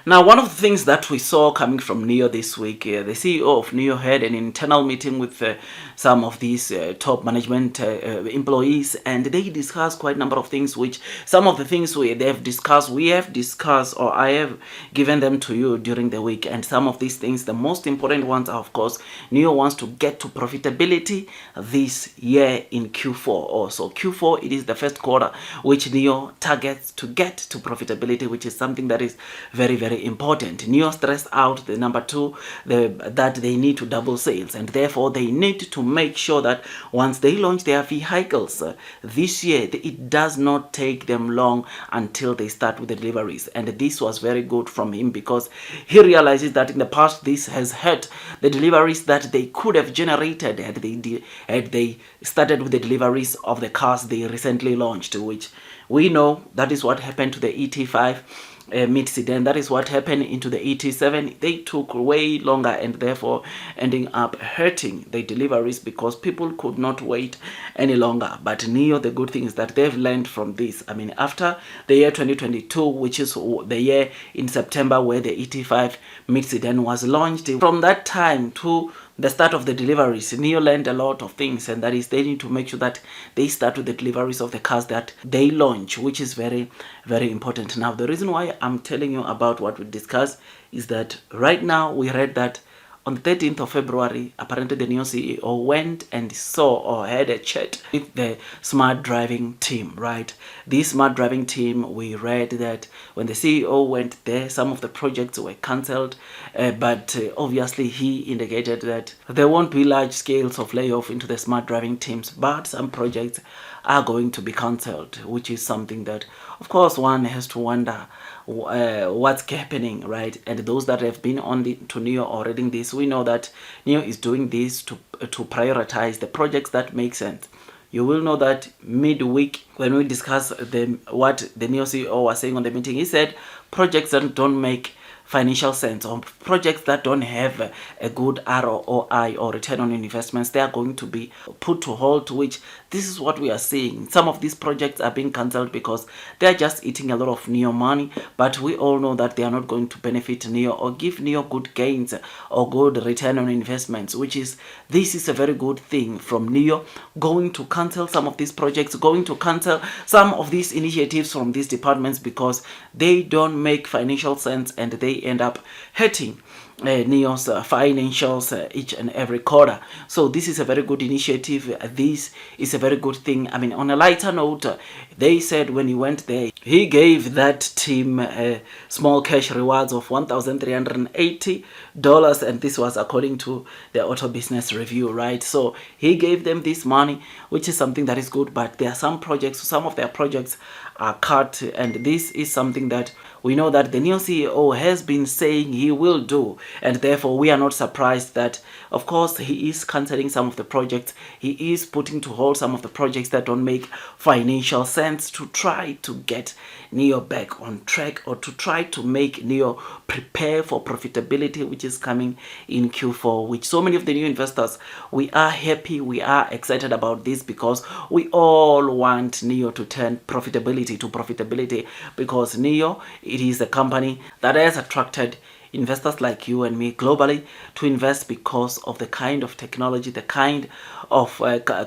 Now, one of the things that we saw coming from Nio this week, the CEO of Nio had an internal meeting with some of these top management employees, and they discussed quite a number of things, which some of the things we have discussed, or I have given them to you during the week. And some of these things, the most important ones are, of course, Nio wants to get to profitability this year in Q4 also. Q4, it is the first quarter which Nio targets to get to profitability, which is something that is very, very important. Nio stressed out the number two, that they need to double sales, and therefore they need to make sure that once they launch their vehicles this year, it does not take them long until they start with the deliveries. And this was very good from him, because he realizes that in the past this has hurt the deliveries that they could have generated had they started with the deliveries of the cars they recently launched, which we know that is what happened to the ET5 mid sedan. That is what happened into the ET7. They took way longer, and therefore ending up hurting the deliveries because people could not wait any longer. But Nio, the good thing is that they've learned from this. I mean, after the year 2022, which is the year in September where the ET5 mid sedan was launched, from that time to the start of the deliveries, Nio learned a lot of things, and that is they need to make sure that they start with the deliveries of the cars that they launch, which is very, very important. Now, the reason why I'm telling you about what we discussed is that right now we read that on the 13th of February, apparently the Nio CEO went and saw or had a chat with the smart driving team, right? This smart driving team, we read that when the CEO went there, some of the projects were cancelled, but obviously he indicated that there won't be large scales of layoff into the smart driving teams, but some projects are going to be cancelled, which is something that, of course, one has to wonder what's happening, right? And those that have been on to Nio or reading this, we know that Nio is doing this to prioritize the projects that make sense. You will know that midweek when we discuss what the Nio CEO was saying on the meeting, he said projects that don't make financial sense, or projects that don't have a good ROI or return on investments, they are going to be put to hold, which this is what we are seeing. Some of these projects are being cancelled because they are just eating a lot of Nio money, but we all know that they are not going to benefit Nio or give Nio good gains or good return on investments, which is, this is a very good thing from Nio, going to cancel some of these projects, going to cancel some of these initiatives from these departments because they don't make financial sense and they end up hurting Nio's financials each and every quarter. So this is a very good initiative. This is a very good thing. I mean, on a lighter note, they said when he went there, he gave that team small cash rewards of $1,380, and this was according to the Auto Business Review, right? So he gave them this money, which is something that is good, but there are some of their projects are cut, and this is something that we know that the Nio CEO has been saying he will do, and therefore we are not surprised that, of course, he is cancelling some of the projects. He is putting to hold some of the projects that don't make financial sense to try to get Nio back on track, or to try to make Nio prepare for profitability, which is coming in Q4, which so many of the new investors, we are happy, we are excited about this, because we all want Nio to turn profitability to profitability, because Nio, it is a company that has attracted investors like you and me globally to invest because of the kind of technology, the kind of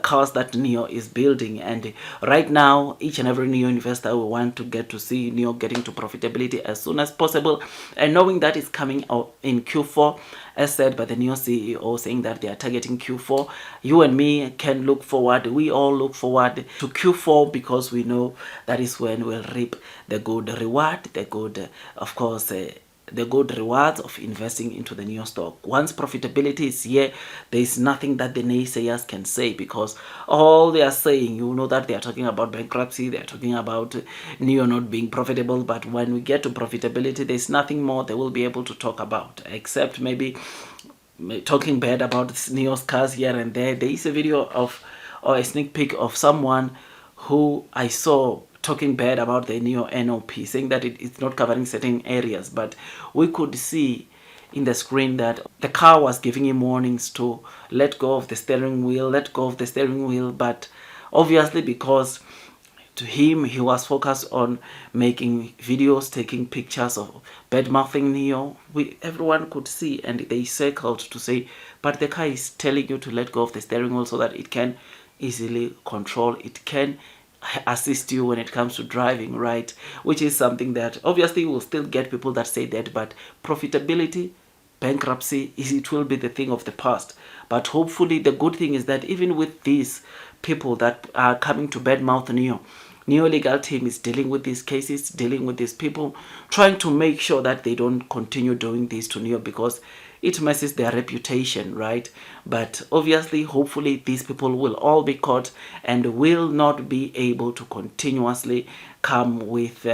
cars that Nio is building. And right now, each and every Nio investor will want to get to see Nio getting to profitability as soon as possible, and knowing that it's coming out in Q4, as said by the Nio CEO, saying that they are targeting Q4. You and me can look forward, we all look forward to Q4, because we know that is when we'll reap the good reward, the good, of course, the good rewards of investing into the Nio stock. Once profitability is here, there is nothing that the naysayers can say, because all they are saying, you know, that they are talking about bankruptcy, they are talking about Nio not being profitable, but when we get to profitability, there is nothing more they will be able to talk about, except maybe talking bad about Nio's cars here and there. There is a video of, or a sneak peek of someone who I saw talking bad about the Nio NOP, saying that it's not covering certain areas, but we could see in the screen that the car was giving him warnings to let go of the steering wheel, but obviously, because To him, he was focused on making videos, taking pictures of bad mouthing Nio. Everyone could see, and they circled to say, but the car is telling you to let go of the steering wheel so that it can easily control, it can assist you when it comes to driving, right? Which is something that obviously will still get people that say that, but profitability, bankruptcy, it will be the thing of the past. But hopefully the good thing is that even with these people that are coming to badmouth Nio legal team is dealing with these cases, dealing with these people, trying to make sure that they don't continue doing this to Nio, because it messes their reputation, right? But obviously, hopefully, these people will all be caught and will not be able to continuously come with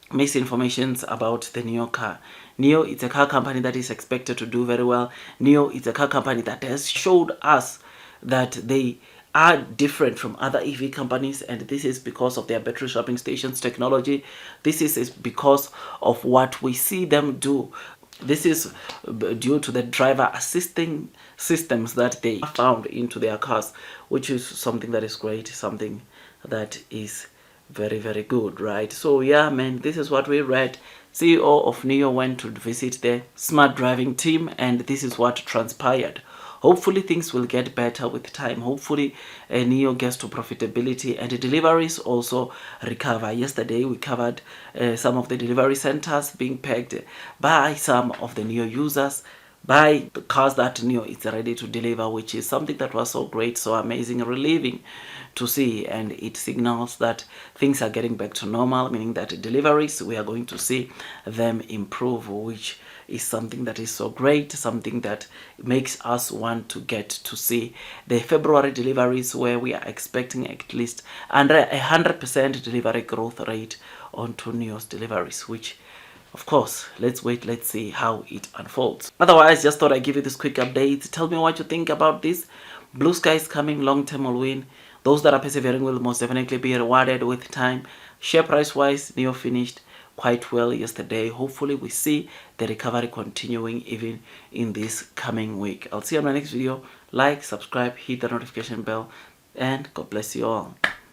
misinformations about the Nio car. Nio is a car company that is expected to do very well. Nio is a car company that has showed us that they are different from other EV companies, and this is because of their battery swapping stations technology. This is because of what we see them do. This is due to the driver assisting systems that they found into their cars, which is something that is great, something that is very, very good, right? So yeah, man, this is what we read. CEO of Nio went to visit the smart driving team, and this is what transpired. Hopefully things will get better with time. Hopefully Nio gets to profitability and the deliveries also recover. Yesterday we covered some of the delivery centers being pegged by some of the Nio users, by the cars that Nio is ready to deliver, which is something that was so great, so amazing, relieving to see. And it signals that things are getting back to normal, meaning that deliveries, we are going to see them improve, which is something that is so great, something that makes us want to get to see the February deliveries, where we are expecting at least under 100% delivery growth rate on Nio's deliveries, which of course, let's wait, let's see how it unfolds. Otherwise, just thought I'd give you this quick update. Tell me what you think about this. Blue sky is coming, long term will win. Those that are persevering will most definitely be rewarded with time. Share price wise, Nio finished quite well yesterday. Hopefully we see the recovery continuing even in this coming week. I'll see you on my next video. Like, subscribe, hit the notification bell, and God bless you all.